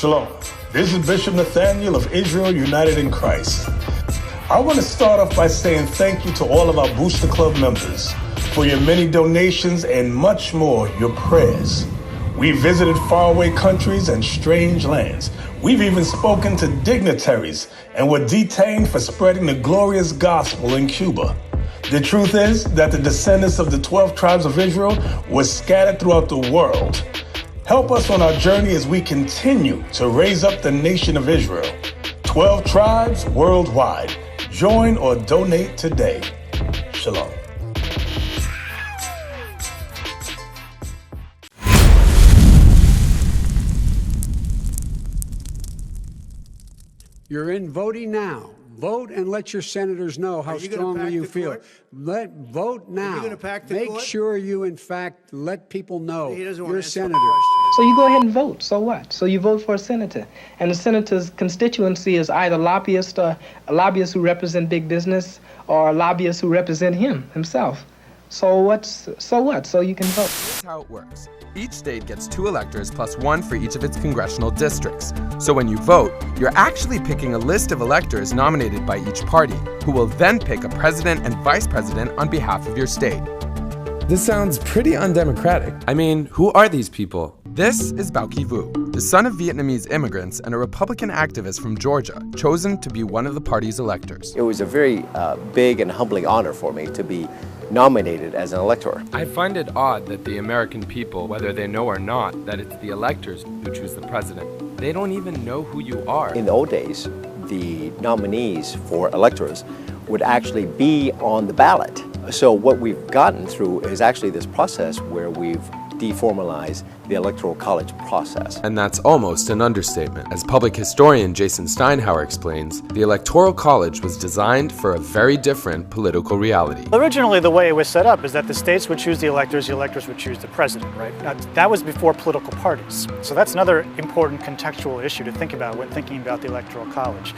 Shalom. This is Bishop Nathaniel of Israel United in Christ. I want to start off by saying thank you to all of our Booster Club members for your many donations and much more, your prayers. We visited faraway countries and strange lands. We've even spoken to dignitaries and were detained for spreading the glorious gospel in Cuba. The truth is that the descendants of the 12 tribes of Israel were scattered throughout the world. Help us on our journey as we continue to raise up the nation of Israel. 12 tribes worldwide. Join or donate today. Shalom. You're in voting now. Vote and let your senators know how strongly you feel. Vote now. Are you going to pack the Make court? sure you, in fact, let people know He doesn't want you're a to answer my senator. question. So you go ahead and vote. So what? So you vote for a senator. And the senator's constituency is either lobbyists who represent big business or lobbyists who represent himself. So what? So you can vote. Here's how it works. Each state gets 2 electors plus 1 for each of its congressional districts. So when you vote, you're actually picking a list of electors nominated by each party, who will then pick a president and vice president on behalf of your state. This sounds pretty undemocratic. I mean, who are these people? This is Bao Ki Vu, the son of Vietnamese immigrants and a Republican activist from Georgia, chosen to be one of the party's electors. It was a very big and humbling honor for me to be nominated as an elector. I find it odd that the American people, whether they know or not, that it's the electors who choose the president. They don't even know who you are. In the old days, the nominees for electors would actually be on the ballot. So what we've gotten through is actually this process where we've deformalized the electoral college process. And that's almost an understatement. As public historian Jason Steinhauer explains, the Electoral College was designed for a very different political reality. Originally, the way it was set up is that the states would choose the electors would choose the president, right? Now, that was before political parties. So that's another important contextual issue to think about when thinking about the Electoral College.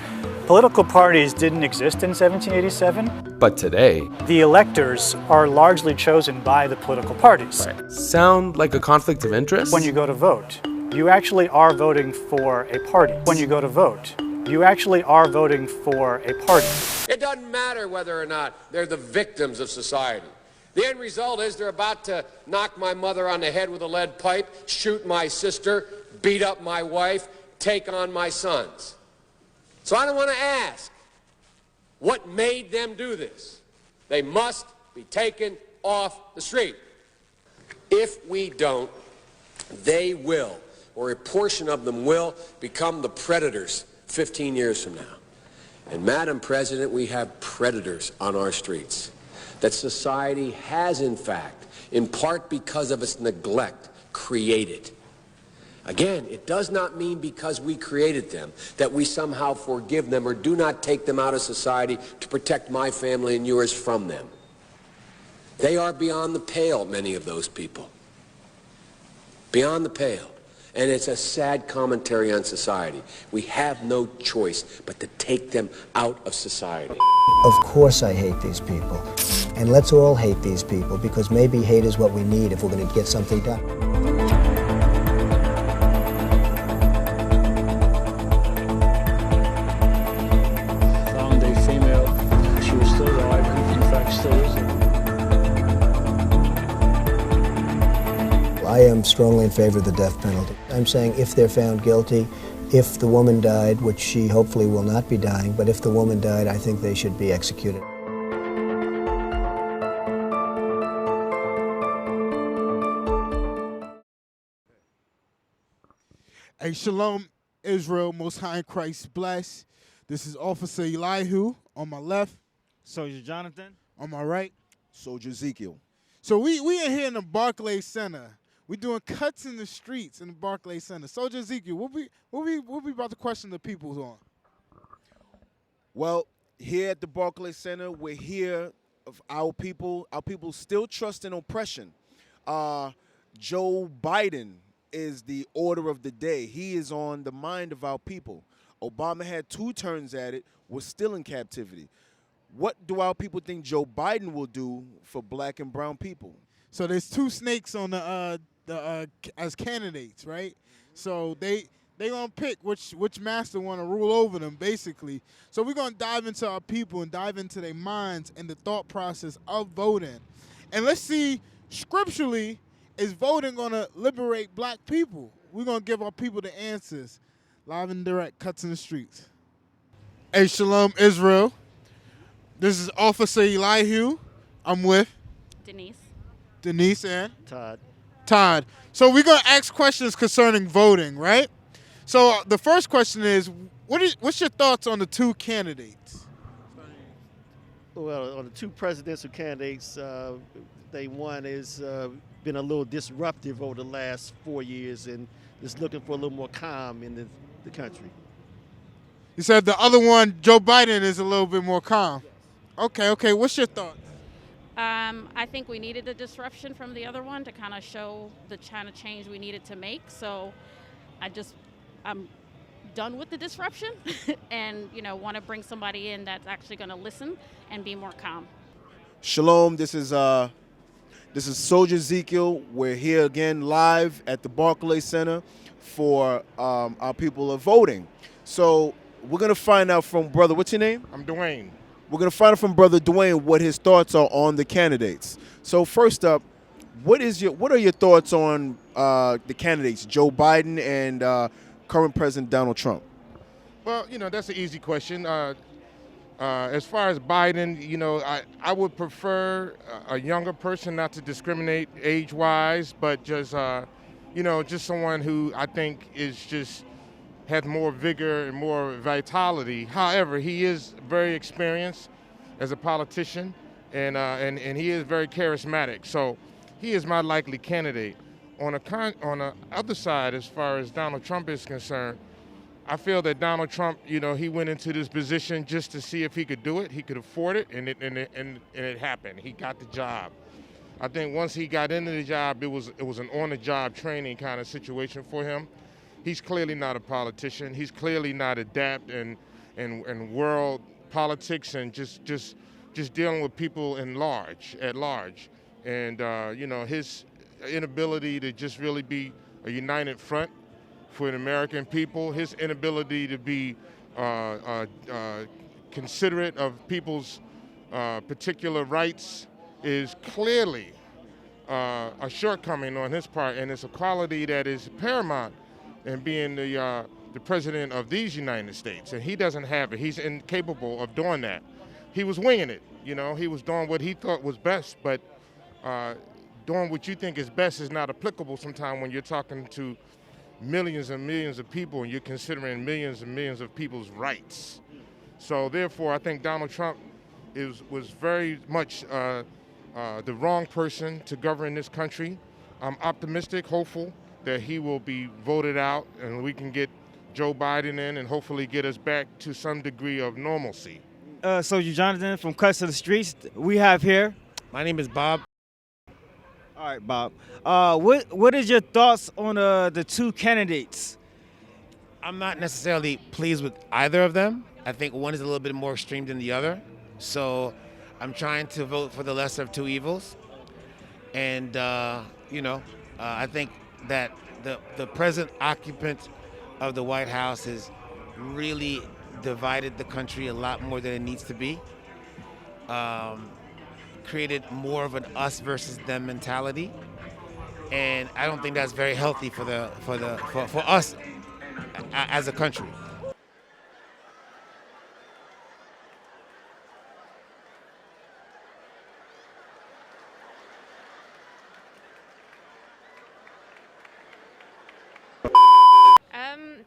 Political parties didn't exist in 1787. But today, The electors are largely chosen by the political parties. sound like a conflict of interest? When you go to vote, you actually are voting for a party. When you go to vote, you actually are voting for a party. It doesn't matter whether or not they're the victims of society. The end result is they're about to knock my mother on the head with a lead pipe, shoot my sister, beat up my wife, take on my sons. So I don't want to ask what made them do this. They must be taken off the street. If we don't, they will, or a portion of them will, become the predators 15 years from now. And Madam President, we have predators on our streets that society has, in fact, in part because of its neglect, created. Again, it does not mean because we created them that we somehow forgive them or do not take them out of society to protect my family and yours from them. They are beyond the pale, many of those people. Beyond the pale. And it's a sad commentary on society. We have no choice but to take them out of society. Of course I hate these people. And let's all hate these people, because maybe hate is what we need if we're going to get something done. Found a female. She was still alive, and in fact still is. I am strongly in favor of the death penalty. I'm saying if they're found guilty, if the woman died, which she hopefully will not be dying, but if the woman died, I think they should be executed. Hey, shalom, Israel, Most High in Christ bless. This is Officer Elihu on my left. Soldier Jonathan. On my right. Soldier Ezekiel. So we in here in the Barclays Center. We doing cuts in the streets in the Barclays Center. Soldier Ezekiel, what we about to question the people on? Well, here at the Barclays Center, we're here of our people. Our people still trust in oppression. Joe Biden is the order of the day. He is on the mind of our people. Obama had 2 turns at it, was still in captivity. What do our people think Joe Biden will do for black and brown people? So there's 2 snakes on the as candidates, right? So They're going to pick which master want to rule over them, basically. So we're going to dive into our people and dive into their minds and the thought process of voting. And let's see, scripturally, is voting going to liberate black people? We're going to give our people the answers. Live and direct, cuts in the streets. Hey, Shalom, Israel. This is Officer Elihu. I'm with Denise and Todd. So we're going to ask questions concerning voting, right? So the first question is, what's your thoughts on the two candidates? Well, on the two presidential candidates, one has been a little disruptive over the last 4 years and is looking for a little more calm in the country. You said the other one, Joe Biden, is a little bit more calm. Okay. What's your thoughts? I think we needed the disruption from the other one to kind of show the kind of change we needed to make. So I'm done with the disruption and, want to bring somebody in that's actually going to listen and be more calm. Shalom, this is Soldier Ezekiel. We're here again live at the Barclays Center for our people are voting. So we're going to find out from brother, what's your name? I'm Dwayne. We're going to find out from brother Dwayne what his thoughts are on the candidates. So first up, what are your thoughts on the candidates, Joe Biden and current President Donald Trump? Well, that's an easy question. As far as Biden, I would prefer a younger person, not to discriminate age-wise, but just someone who I think has more vigor and more vitality. However, he is very experienced as a politician, and he is very charismatic. So he is my likely candidate. On the other side, as far as Donald Trump is concerned, I feel that Donald Trump, he went into this position just to see if he could do it. He could afford it, and it happened. He got the job. I think once he got into the job, it was an on-the-job training kind of situation for him. He's clearly not a politician. He's clearly not adept in world politics and just dealing with people at large. And his inability to just really be a united front for the American people, his inability to be considerate of people's particular rights is clearly a shortcoming on his part, and it's a quality that is paramount in being the president of these United States, and he doesn't have it. He's incapable of doing that. He was winging it, he was doing what he thought was best, but doing what you think is best is not applicable sometimes when you're talking to millions and millions of people and you're considering millions and millions of people's rights. So therefore, I think Donald Trump was very much the wrong person to govern this country. I'm optimistic, hopeful that he will be voted out and we can get Joe Biden in and hopefully get us back to some degree of normalcy. Soldier Jonathan from Cuts to the Streets. We have here. My name is Bob. All right, Bob. What is your thoughts on the two candidates? I'm not necessarily pleased with either of them. I think one is a little bit more extreme than the other. So I'm trying to vote for the lesser of two evils. And, I think that the present occupant of the White House has really divided the country a lot more than it needs to be. Created more of an us versus them mentality, and I don't think that's very healthy for us as a country.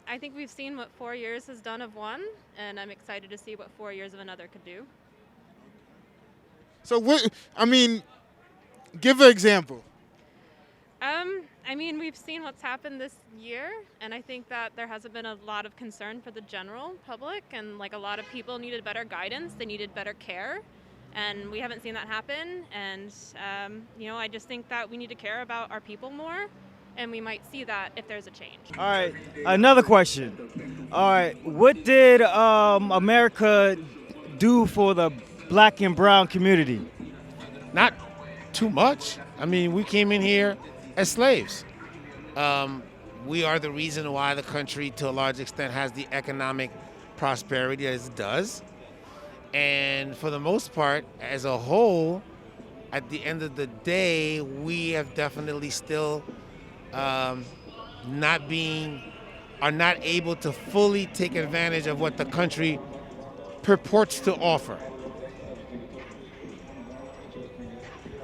I think we've seen what 4 years has done of one, and I'm excited to see what 4 years of another could do. So give an example. We've seen what's happened this year, and I think that there hasn't been a lot of concern for the general public, and a lot of people needed better guidance, they needed better care, and we haven't seen that happen. And I just think that we need to care about our people more, and we might see that if there's a change. All right, another question. All right, what did America do for the Black and brown community? Not too much. We came in here as slaves. we are the reason why the country, to a large extent, has the economic prosperity as it does. And for the most part, as a whole, at the end of the day, we have definitely still are not able to fully take advantage of what the country purports to offer.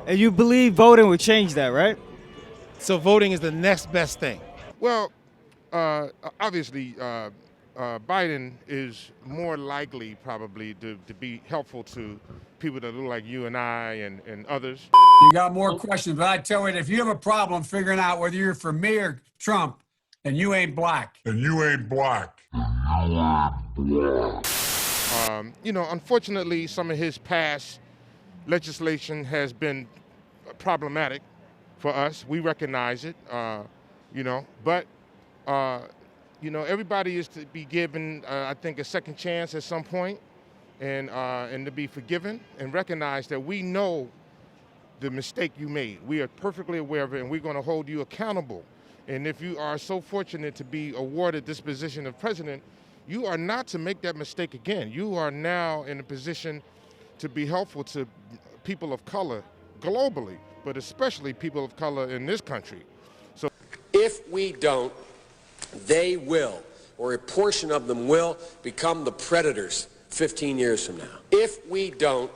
And you believe voting would change that, right? So voting is the next best thing. Well, obviously, Biden is more likely probably to be helpful to people that look like you and I and others. You got more questions, but I tell you, if you have a problem figuring out whether you're for me or Trump, then you ain't black. Unfortunately, some of his past legislation has been problematic for us. We recognize it, but everybody is to be given, I think, a second chance at some point, and to be forgiven and recognize that we know the mistake you made. We are perfectly aware of it, and we're going to hold you accountable. And if you are so fortunate to be awarded this position of president, you are not to make that mistake again. You are now in a position to be helpful to people of color globally, but especially people of color in this country. So, if we don't, they will, or a portion of them will, become the predators 15 years from now. If we don't,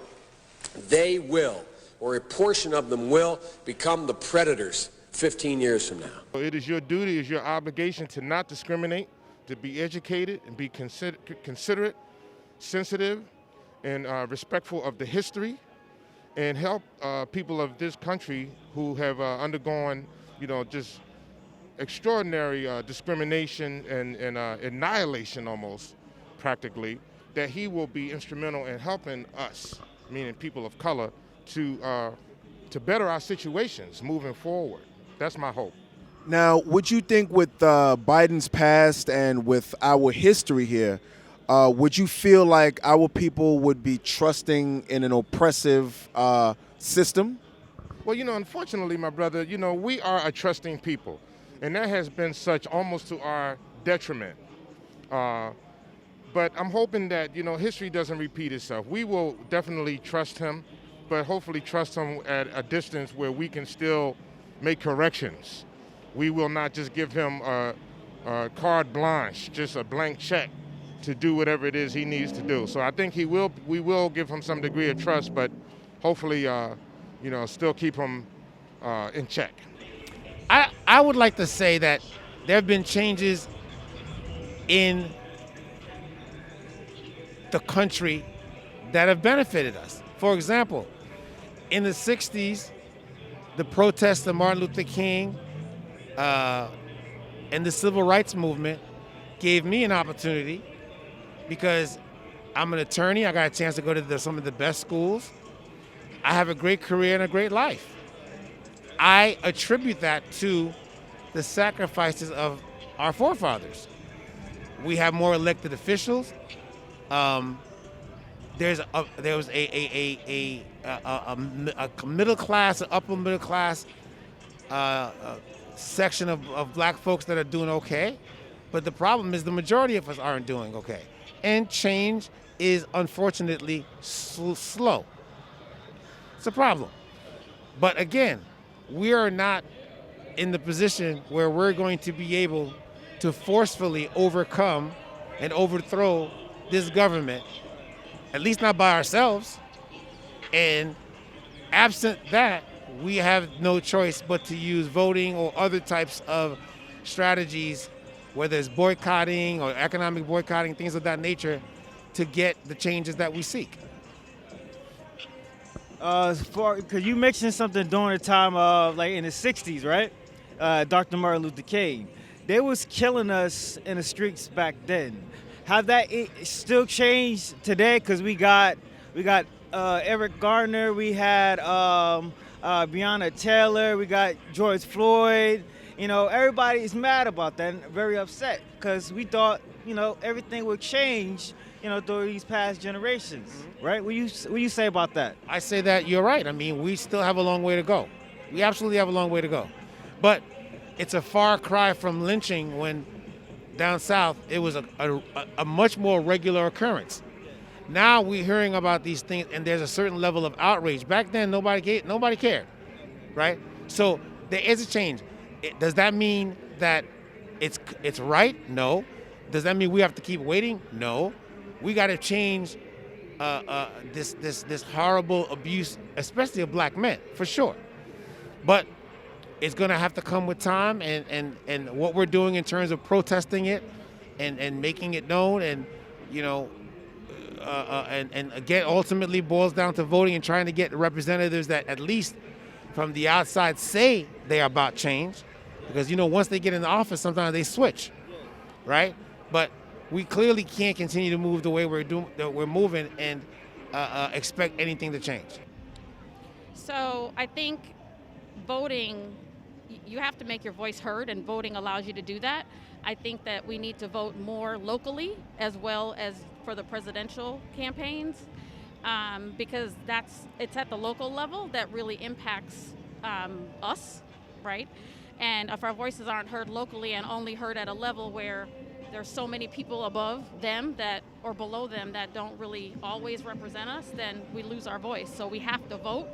they will, or a portion of them will, become the predators 15 years from now. It is your duty, it is your obligation to not discriminate, to be educated and be considerate, sensitive, and respectful of the history, and help people of this country who have undergone, just extraordinary discrimination and annihilation almost, practically, that he will be instrumental in helping us, meaning people of color, to better our situations moving forward. That's my hope. Now, would you think with Biden's past and with our history here, would you feel like our people would be trusting in an oppressive system? Well, unfortunately, my brother, we are a trusting people, and that has been such almost to our detriment. But I'm hoping that, history doesn't repeat itself. We will definitely trust him, but hopefully trust him at a distance where we can still make corrections. We will not just give him a carte blanche, just a blank check to do whatever it is he needs to do. So I think we will give him some degree of trust, but hopefully, still keep him in check. I would like to say that there have been changes in the country that have benefited us. For example, in the 60s, the protests of Martin Luther King and the civil rights movement gave me an opportunity because I'm an attorney. I got a chance to go to some of the best schools. I have a great career and a great life. I attribute that to the sacrifices of our forefathers. We have more elected officials. There was a middle class, an upper middle class section of black folks that are doing okay, but the problem is the majority of us aren't doing okay, and change is unfortunately slow. It's a problem, but again, we are not in the position where we're going to be able to forcefully overcome and overthrow this government, at least not by ourselves. And absent that, we have no choice but to use voting or other types of strategies, whether it's boycotting or economic boycotting, things of that nature, to get the changes that we seek. Because you mentioned something during the time of, like in the 60s, right? Dr. Martin Luther King. They was killing us in the streets back then. Have that still changed today? Because we got Eric Garner, we had Breonna Taylor, we got George Floyd. Everybody is mad about that and very upset because we thought, everything would change, through these past generations, right? What you say about that? I say that you're right. I mean, we still have a long way to go. We absolutely have a long way to go. But it's a far cry from lynching when down south it was a much more regular occurrence. Now we're hearing about these things, and there's a certain level of outrage. Back then, nobody cared, right? So there is a change. Does that mean that it's right? No. Does that mean we have to keep waiting? No. We got to change this horrible abuse, especially of black men, for sure. But it's going to have to come with time, and what we're doing in terms of protesting it and making it known, and and again, ultimately boils down to voting and trying to get representatives that at least from the outside say they are about change, because once they get in the office, sometimes they switch, right? But we clearly can't continue to move the way we're moving and expect anything to change. So I think voting, you have to make your voice heard, and voting allows you to do that. I think that we need to vote more locally as well as for the presidential campaigns, because it's at the local level that really impacts us, right? And if our voices aren't heard locally and only heard at a level where there's so many people above them or below them that don't really always represent us, then we lose our voice. So we have to vote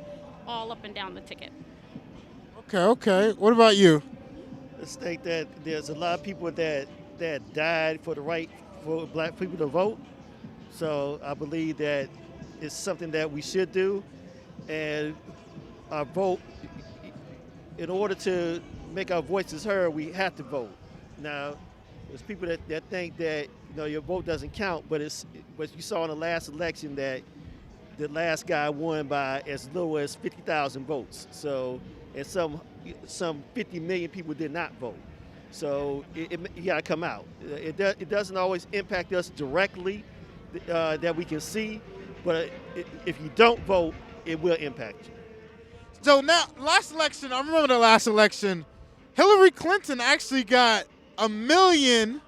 all up and down the ticket. Okay. What about you? I think that there's a lot of people that died for the right for black people to vote. So I believe that it's something that we should do, and our vote, in order to make our voices heard, we have to vote. Now, there's people that think that your vote doesn't count, but you saw in the last election that the last guy won by as low as 50,000 votes. So, and some 50 million people did not vote. So you got to come out. It doesn't always impact us directly that we can see, but if you don't vote, it will impact you. So now, last election, I remember the last election, Hillary Clinton actually got 1 million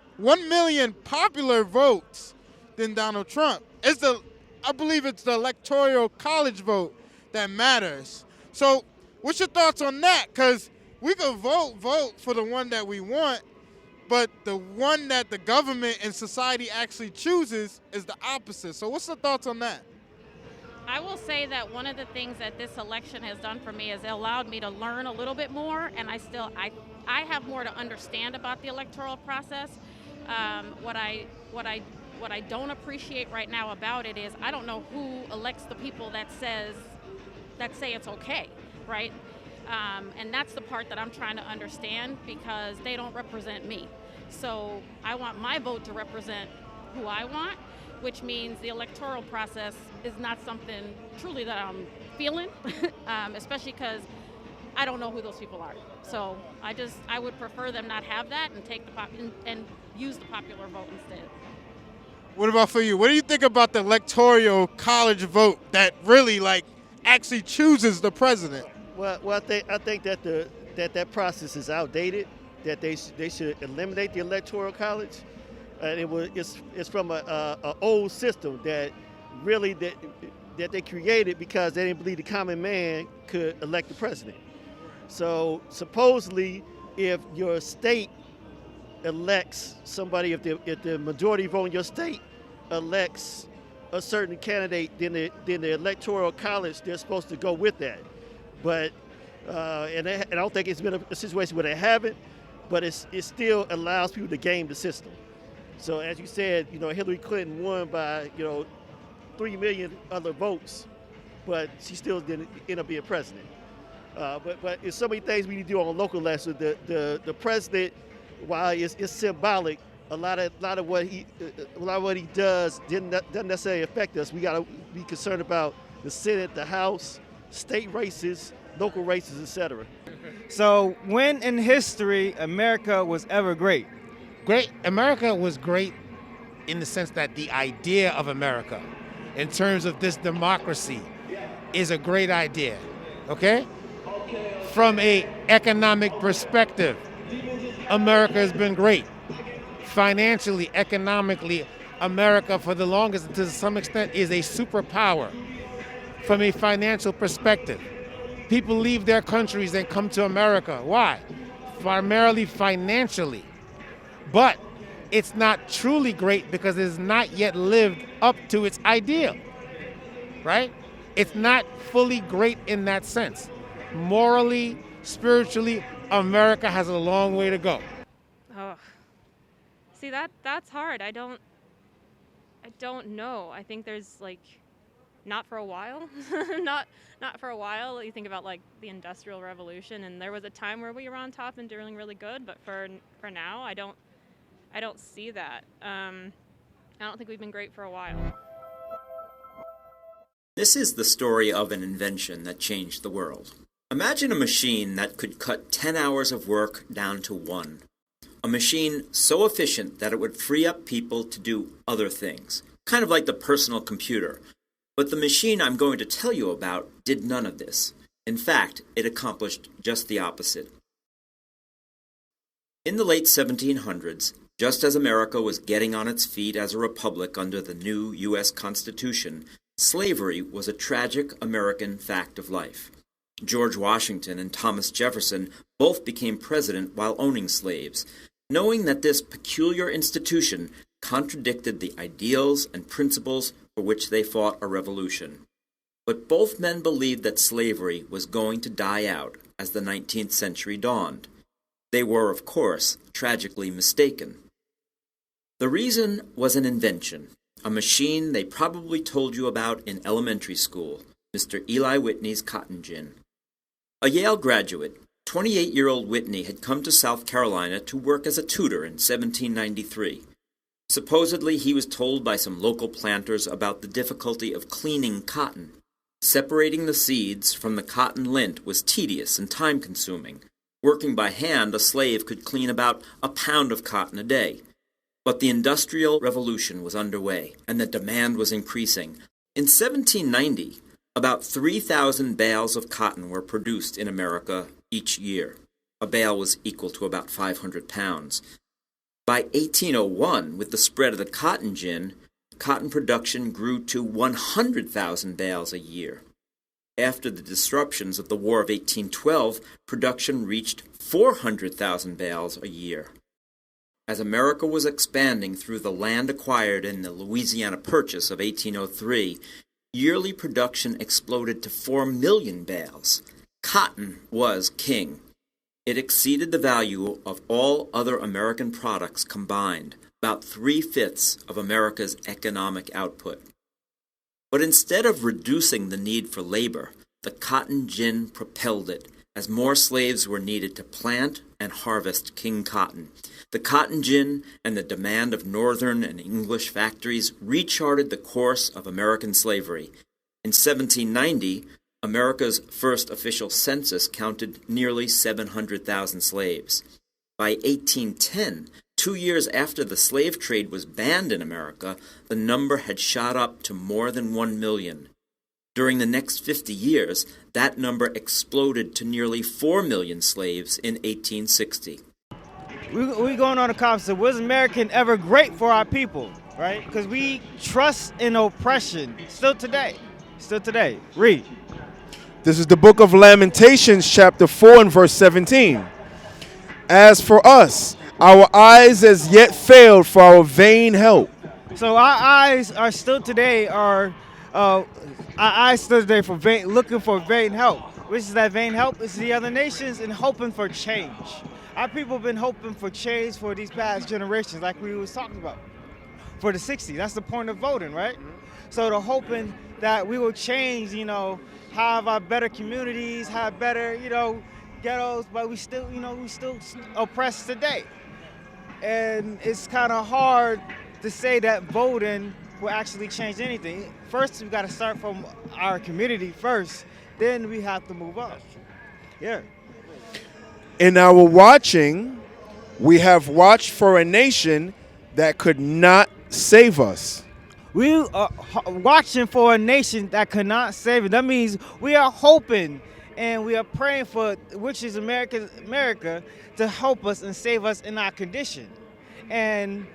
popular votes than Donald Trump. I believe it's the electoral college vote that matters. So what's your thoughts on that? Because we could vote for the one that we want, but the one that the government and society actually chooses is the opposite. So what's the thoughts on that? I will say that one of the things that this election has done for me is it allowed me to learn a little bit more, and I have more to understand about the electoral process. What I don't appreciate right now about it is I don't know who elects the people that say it's okay, right? And that's the part that I'm trying to understand, because they don't represent me. So I want my vote to represent who I want, which means the electoral process is not something truly that I'm feeling, especially because I don't know who those people are. So I would prefer them not have that and take and use the popular vote instead. What about for you? What do you think about the electoral college vote that really actually chooses the president? Well, I think that that process is outdated. That they should eliminate the electoral college. And it's from a old system that really that they created because they didn't believe the common man could elect the president. So supposedly, if your state elects somebody, if the majority vote in your state elects a certain candidate, then the electoral college, they're supposed to go with that. But and I don't think it's been a situation where they haven't, but it still allows people to game the system. So as you said, Hillary Clinton won by 3 million other votes, but she still didn't end up being president. But there's so many things we need to do on a local level. The president, while it's symbolic, a lot of what he does doesn't necessarily affect us. We got to be concerned about the Senate, the House, state races, local races, etc. So when in history America was ever great? America was great in the sense that the idea of America, in terms of this democracy, is a great idea, okay? From an economic perspective, America has been great. Financially, economically, America, for the longest, to some extent, is a superpower from a financial perspective. People leave their countries and come to America. Why? primarily financially. But it's not truly great because it has not yet lived up to its ideal, right? It's not fully great in that sense. Morally, spiritually, America has a long way to go. Oh, see that's hard. I don't know. I think there's like, not for a while, not for a while. You think about like the Industrial Revolution, and there was a time where we were on top and doing really good. But for now, I don't see that. I don't think we've been great for a while. This is the story of an invention that changed the world. Imagine a machine that could cut 10 hours of work down to 1. A machine so efficient that it would free up people to do other things, kind of like the personal computer. But the machine I'm going to tell you about did none of this. In fact, it accomplished just the opposite. In the late 1700s, just as America was getting on its feet as a republic under the new U.S. Constitution, slavery was a tragic American fact of life. George Washington and Thomas Jefferson both became president while owning slaves, knowing that this peculiar institution contradicted the ideals and principles for which they fought a revolution. But both men believed that slavery was going to die out as the 19th century dawned. They were, of course, tragically mistaken. The reason was an invention, a machine they probably told you about in elementary school, Mr. Eli Whitney's cotton gin. A Yale graduate, 28-year-old Whitney had come to South Carolina to work as a tutor in 1793. Supposedly, he was told by some local planters about the difficulty of cleaning cotton. Separating the seeds from the cotton lint was tedious and time-consuming. Working by hand, a slave could clean about a pound of cotton a day. But the Industrial Revolution was underway, and the demand was increasing. In 1790, about 3,000 bales of cotton were produced in America each year. A bale was equal to about 500 pounds. By 1801, with the spread of the cotton gin, cotton production grew to 100,000 bales a year. After the disruptions of the War of 1812, production reached 400,000 bales a year. As America was expanding through the land acquired in the Louisiana Purchase of 1803, yearly production exploded to 4 million bales. Cotton was king. It exceeded the value of all other American products combined, about 3/5 of America's economic output. But instead of reducing the need for labor, the cotton gin propelled it, as more slaves were needed to plant and harvest king cotton. The cotton gin and the demand of northern and English factories recharted the course of American slavery. In 1790, America's first official census counted nearly 700,000 slaves. By 1810, 2 years after the slave trade was banned in America, the number had shot up to more than 1 million. During the next 50 years, that number exploded to nearly 4 million slaves in 1860. We going on a conversation. Was American ever great for our people, right? Because we trust in oppression still today. Still today. Read. This is the book of Lamentations, chapter 4 and verse 17. As for us, our eyes as yet failed for our vain help. So our eyes are still today for looking for vain help. Which is that vain help? It's the other nations and hoping for change. Our people have been hoping for change for these past generations, like we was talking about. For the 60s, that's the point of voting, right? So they're hoping that we will change, have our better communities, have better, ghettos, but we still oppressed today. And it's kind of hard to say that voting will actually change anything. First, we got to start from our community first, then we have to move on. Yeah. In our watching, we have watched for a nation that could not save us. We are watching for a nation that could not save it. That means we are hoping and we are praying for, which is America, to help us and save us in our condition. And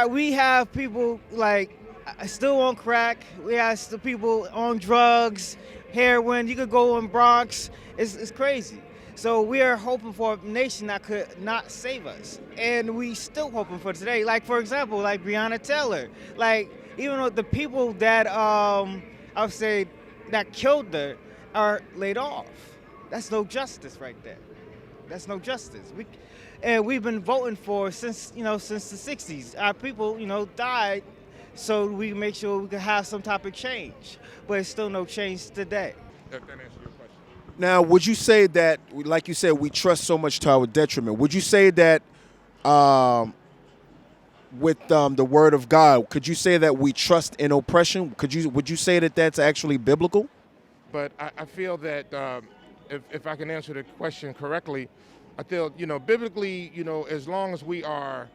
we have people still on crack. We have still people on drugs, heroin. You could go in Bronx. It's crazy. So we are hoping for a nation that could not save us. And we still hoping for today. Like, for example, like Breonna Taylor. Like, even though the people that, I would say, that killed her are laid off. That's no justice right there. That's no justice. And we've been voting for since the 60s. Our people, died so we make sure we can have some type of change. But it's still no change today. That answers your question. Now, would you say that, like you said, we trust so much to our detriment? Would you say that with the Word of God, could you say that we trust in oppression? Would you say that that's actually biblical? But I feel that if I can answer the question correctly, I feel, biblically, as long as we are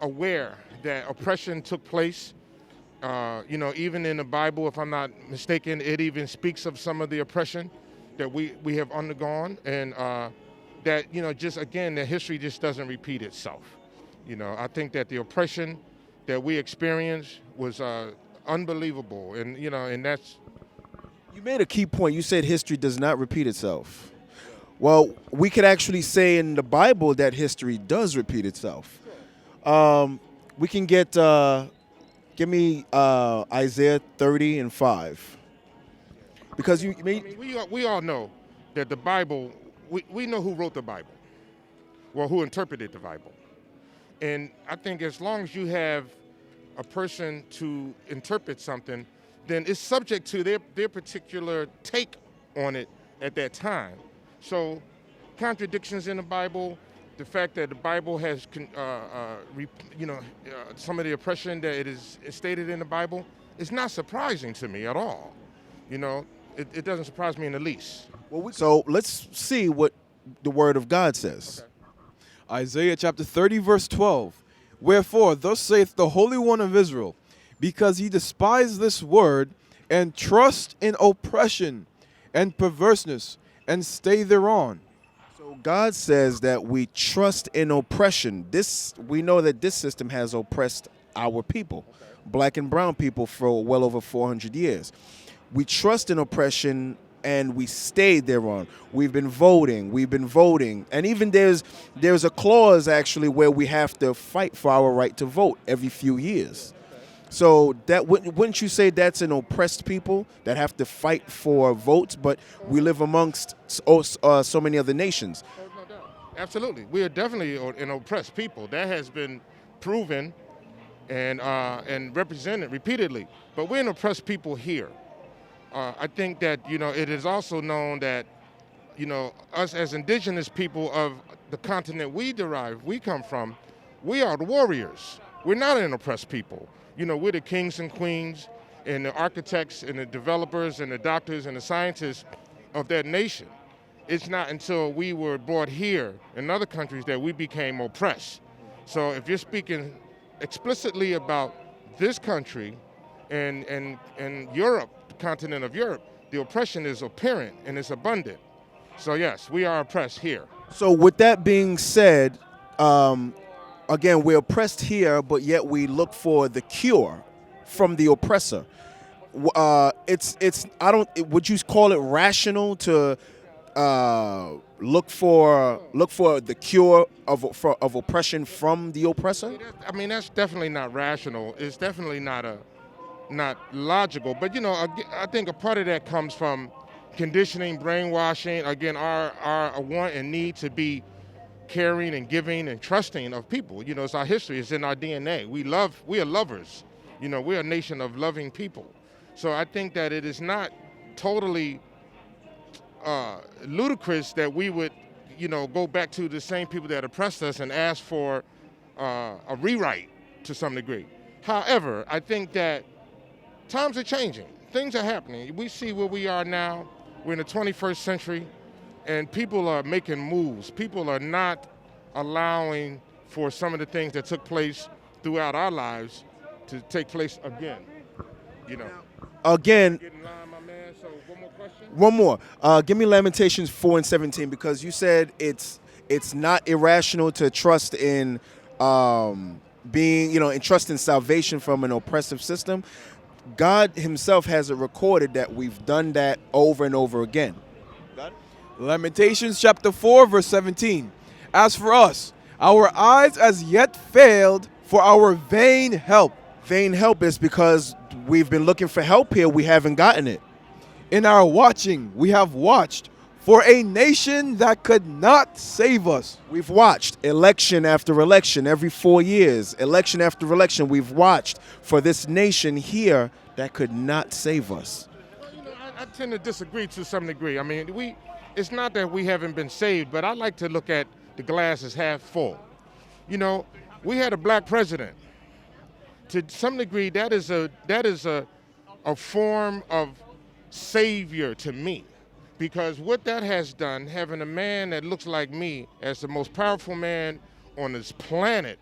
aware that oppression took place, even in the Bible, if I'm not mistaken, it even speaks of some of the oppression that we have undergone, and that, just again, the history just doesn't repeat itself. I think that the oppression that we experienced was unbelievable, and that's... You made a key point. You said history does not repeat itself. Well, we could actually say in the Bible that history does repeat itself. We can get... give me Isaiah 30:5, because we all know that the Bible. We know who wrote the Bible, well, who interpreted the Bible, and I think as long as you have a person to interpret something, then it's subject to their particular take on it at that time. So, contradictions in the Bible. The fact that the Bible has, some of the oppression that it is stated in the Bible is not surprising to me at all. It doesn't surprise me in the least. So let's see what the Word of God says. Okay. Isaiah chapter 30, verse 12. Wherefore, thus saith the Holy One of Israel, because ye despise this word, and trust in oppression and perverseness, and stay thereon. God says that we trust in oppression. We know that this system has oppressed our people, black and brown people, for well over 400 years. We trust in oppression and we stay thereon. We've been voting, and even there's a clause actually where we have to fight for our right to vote every few years. So that wouldn't you say that's an oppressed people that have to fight for votes? But we live amongst so many other nations. No doubt. Absolutely, we are definitely an oppressed people. That has been proven and represented repeatedly. But we're an oppressed people here. I think that it is also known that us as indigenous people of the continent we come from, we are the warriors. We're not an oppressed people. We're the kings and queens and the architects and the developers and the doctors and the scientists of that nation. It's not until we were brought here in other countries that we became oppressed. So if you're speaking explicitly about this country and Europe, the continent of Europe, the oppression is apparent and it's abundant. So yes, we are oppressed here. So with that being said, again, we're oppressed here, but yet we look for the cure from the oppressor. Would you call it rational to look for the cure of oppression from the oppressor? I mean, that's definitely not rational. It's definitely not logical. But I think a part of that comes from conditioning, brainwashing. Again, our want and need to be caring and giving and trusting of people. It's our history. It's in our DNA. We are lovers. We're a nation of loving people. So I think that it is not totally ludicrous that we would, go back to the same people that oppressed us and ask for a rewrite to some degree. However, I think that times are changing. Things are happening. We see where we are now. We're in the 21st century. And people are making moves. People are not allowing for some of the things that took place throughout our lives to take place again. Again. Get in line, my man. So one more question? One more. Give me Lamentations 4:17, because you said it's not irrational to trust in and trust in salvation from an oppressive system. God himself has it recorded that we've done that over and over again. Lamentations chapter 4, verse 17. As for us, our eyes as yet failed for our vain help. Vain help is because we've been looking for help here, we haven't gotten it. In our watching, we have watched for a nation that could not save us. We've watched election after election, every 4 years, election after election, we've watched for this nation here that could not save us. Well, I tend to disagree to some degree. I mean, it's not that we haven't been saved, but I like to look at the glass as half full. We had a black president. To some degree, that is a form of savior to me, because what that has done, having a man that looks like me as the most powerful man on this planet,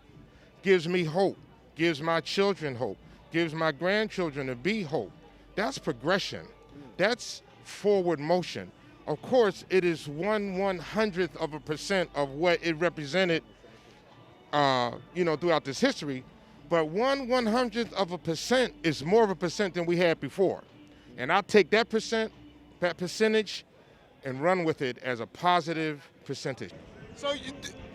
gives me hope, gives my children hope, gives my grandchildren to be hope. That's progression. That's forward motion. Of course, it is 1/100% of what it represented, throughout this history. But 1/100% is more of a percent than we had before. And I'll take that percentage, and run with it as a positive percentage. So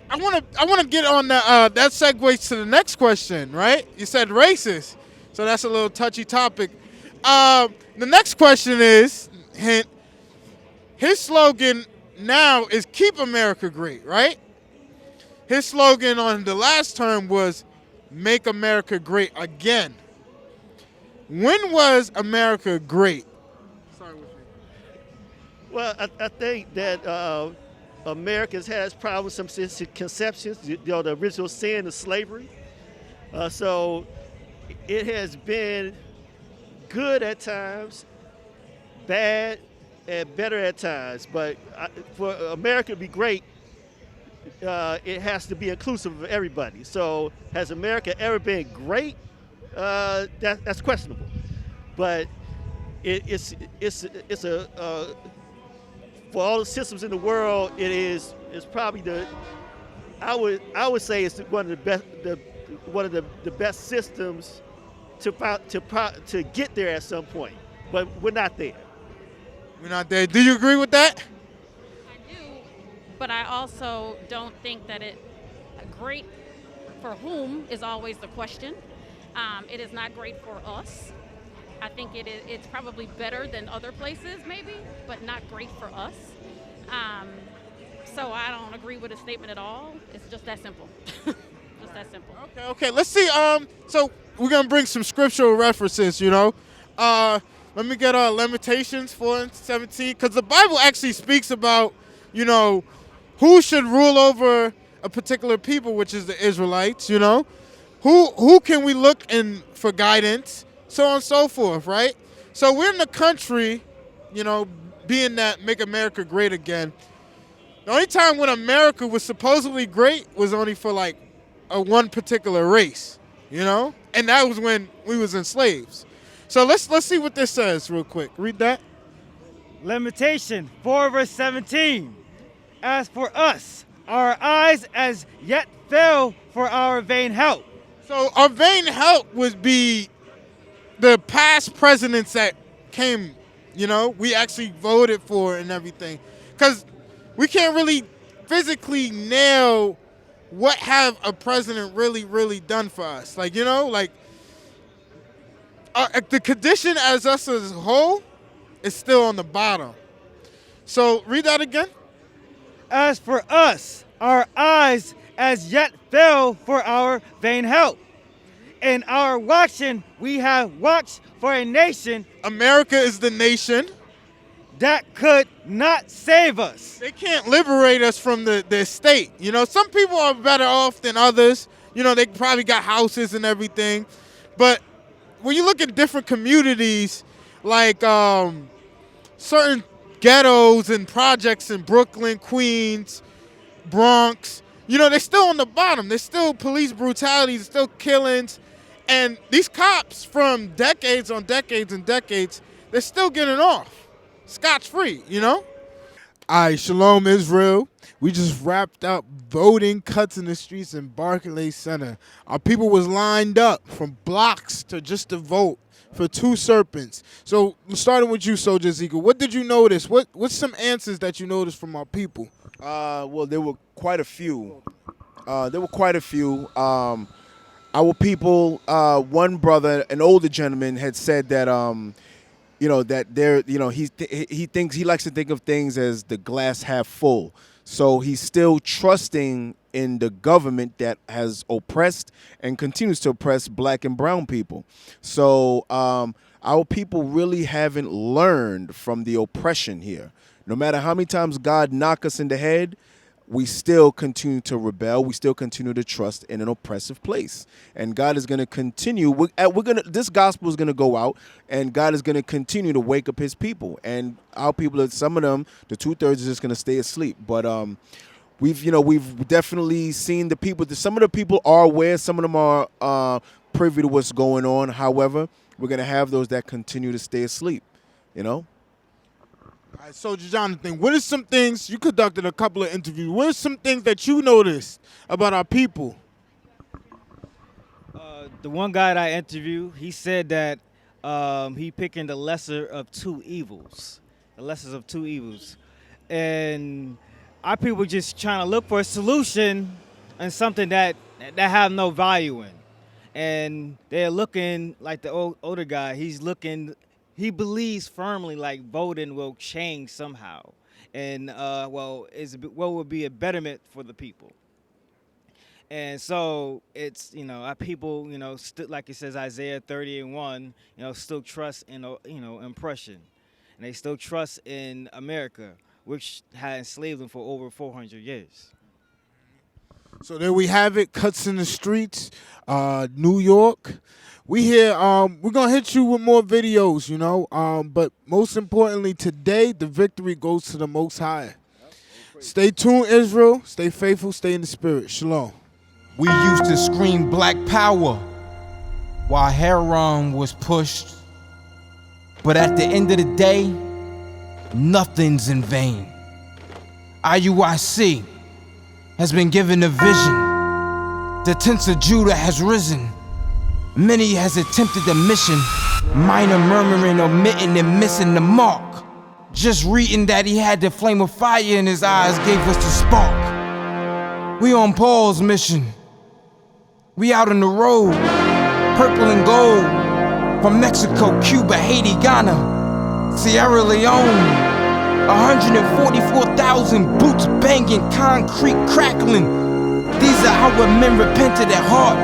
I want to get on that segues to the next question, right? You said racist, so that's a little touchy topic. The next question is, hint, his slogan now is "Keep America Great," right? His slogan on the last term was "Make America Great Again." When was America great? Well, I think that America has problems with some conceptions, the original sin of slavery. So it has been good at times, bad, and better at times. But for America to be great, it has to be inclusive of everybody. So has America ever been great? That's questionable. But it's for all the systems in the world, it's probably I would say it's one of the best systems to get there at some point. But we're not there. We're not there. Do you agree with that? I do, but I also don't think that great for whom is always the question. It is not great for us. I think it's probably better than other places maybe, but not great for us. So I don't agree with his statement at all. It's just that simple. Just that simple. Okay. Let's see. So we're gonna bring some scriptural references. Let me get Lamentations 4:17, because the Bible actually speaks about who should rule over a particular people, which is the Israelites. Who can we look in for guidance, so on and so forth, right? So we're in the country, being that Make America Great Again. The only time when America was supposedly great was only for like one particular race, and that was when we was enslaved. So let's see what this says real quick. Read that. Lamentation 4 verse 17. As for us, our eyes as yet fail for our vain help. So our vain help would be the past presidents that came, we actually voted for and everything. Because we can't really physically nail what have a president really, really done for us. The condition as us as a whole is still on the bottom. So read that again. As for us, our eyes as yet fail for our vain help. In our watching, we have watched for a nation. America is the nation that could not save us. They can't liberate us from the state. Some people are better off than others. They probably got houses and everything. But when you look at different communities, like certain ghettos and projects in Brooklyn, Queens, Bronx, they're still on the bottom. There's still police brutality, there's still killings. And these cops from decades on decades and decades, they're still getting off scotch-free, All right, shalom, Israel. We just wrapped up voting cuts in the streets in Barclays Center. Our people was lined up from blocks to just to vote for two serpents. So starting with you, Soldier Ezekiel, what did you notice? What's some answers that you noticed from our people? Well, there were quite a few. Our people, one brother, an older gentleman, had said that he likes to think of things as the glass half full. So he's still trusting in the government that has oppressed and continues to oppress black and brown people. So our people really haven't learned from the oppression here. No matter how many times God knock us in the head, we still continue to rebel. We still continue to trust in an oppressive place. And God is going to continue. This gospel is going to go out, and God is going to continue to wake up his people. And our people, some of them, the 2/3 is just going to stay asleep. But we've definitely seen the people. Some of the people are aware. Some of them are privy to what's going on. However, we're going to have those that continue to stay asleep, All right, Soldier Jonathan, what are some things, you conducted a couple of interviews, what are some things that you noticed about our people? The one guy that I interviewed, he said that he picking the lesser of two evils. The lessers of two evils. And our people just trying to look for a solution and something that have no value in. And they're looking like the older guy, he believes firmly like voting will change somehow. And, what would be a betterment for the people. And so it's, our people, like it says Isaiah 30:1, still trust in, oppression. And they still trust in America, which had enslaved them for over 400 years. So there we have it, cuts in the streets, New York. We here, we're going to hit you with more videos, but most importantly today, the victory goes to the Most High. Stay tuned, Israel. Stay faithful. Stay in the spirit. Shalom. We used to scream black power while Heron was pushed. But at the end of the day, nothing's in vain. IUIC has been given a vision. The tents of Judah has risen. Many has attempted the mission, minor murmuring, omitting, and missing the mark. Just reading that he had the flame of fire in his eyes gave us the spark. We on Paul's mission. We out on the road, purple and gold, from Mexico, Cuba, Haiti, Ghana, Sierra Leone. 144,000 boots banging, concrete crackling. These are our men repented at heart.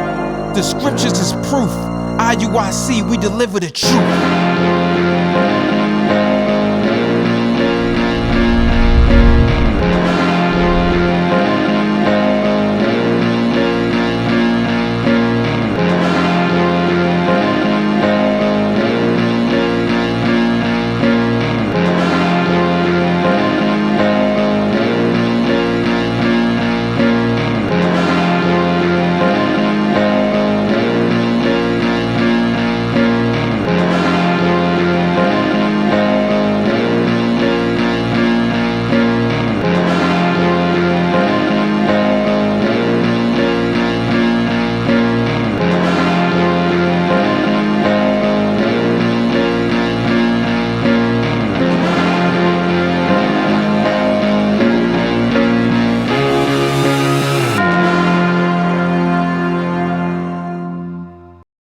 The scriptures is proof. IUIC, we deliver the truth.